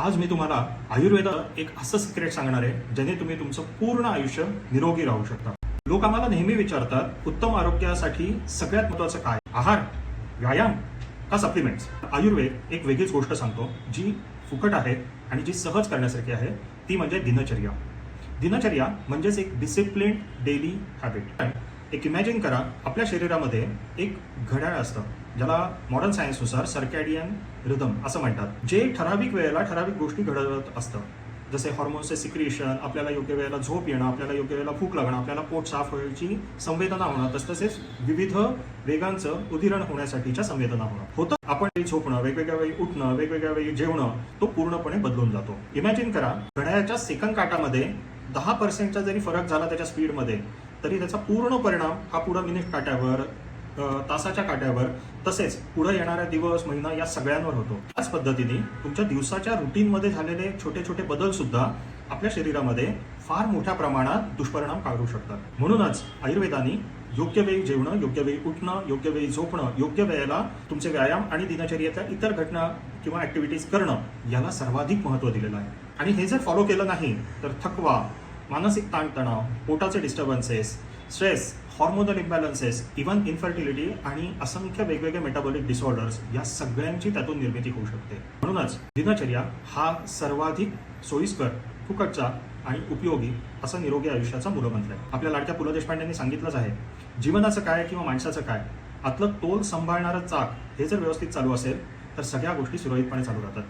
आज मी तुम्हाला आयुर्वेद एक असं सिक्रेट सांगणार आहे ज्याने तुम्ही तुमचं पूर्ण आयुष्य निरोगी राहू शकता. लोक आम्हाला नेहमी विचारतात, उत्तम आरोग्यासाठी सगळ्यात महत्त्वाचं काय? आहार, व्यायाम का सप्लिमेंट्स? आयुर्वेद एक वेगळीच गोष्ट सांगतो जी फुकट आहे आणि जी सहज करण्यासारखी आहे, ती म्हणजे दिनचर्या. दिनचर्या म्हणजेच एक डिसिप्लिन डेली हॅबिट. एक इमॅजिन करा, आपल्या शरीरामध्ये एक घड्याळ असतं ज्याला मॉडर्न सायन्सनुसार सर्कॅडियन रिदम असं म्हणतात, जे ठराविक वेळेला ठराविक गोष्टी घडवत असतं. जसे हॉर्मोन्सचे सिक्रिएशन, आपल्याला योग्य वेळेला झोप येणं, आपल्याला योग्य वेळेला भूक लागणं, आपल्याला पोट साफ व्हायची संवेदना होणं, तसेच विविध वेगांचं उदिरण होण्यासाठीच्या संवेदना होतं. आपण झोपणं, वेगवेगळ्या वेळी उठणं, वेगवेगळ्या वेळी जेवणं, तो पूर्णपणे बदलून जातो. इमॅजिन करा, घड्याळाच्या सेकंद काटामध्ये 10% जरी फरक झाला त्याच्या स्पीडमध्ये, तरी त्याचा पूर्ण परिणाम हा पुढे मिनिट काट्यावर, तासाच्या काट्यावर, तसेच पुढे येणाऱ्या दिवस, महिना या सगळ्यांवर होतो. त्याच पद्धतीने तुमच्या दिवसाच्या रुटीनमध्ये झालेले छोटे छोटे बदल सुद्धा आपल्या शरीरामध्ये फार मोठ्या प्रमाणात दुष्परिणाम काढू शकतात. म्हणूनच आयुर्वेदाने योग्य वेळी जेवणं, योग्य वेळी उठणं, योग्य वेळी झोपणं, योग्य वेळेला तुमचे व्यायाम आणि दिनचर्येतल्या इतर घटना किंवा ऍक्टिव्हिटीज करणं याला सर्वाधिक महत्त्व दिलेलं आहे. आणि हे जर फॉलो केलं नाही तर थकवा, मानसिक ताणतणाव, पोटाचे disturbances, stress, hormonal imbalances, even infertility आणि असंख्य वेगवेगळे मेटाबॉलिक डिसऑर्डर्स या सगळ्यांची त्यातून निर्मिती होऊ शकते. म्हणूनच दिनचर्या हा सर्वाधिक सोयीस्कर, फुकटचा आणि उपयोगी असा निरोगी आयुष्याचा मूलमंत्र आहे. आपल्या लाडक्या पु ल देशपांडेंनी सांगितलंच आहे, जीवनाचं काय किंवा माणसाचं काय, आतलं तोल सांभाळणारं चाक हे जर व्यवस्थित चालू असेल तर सगळ्या गोष्टी सुरळीतपणे चालू राहतात.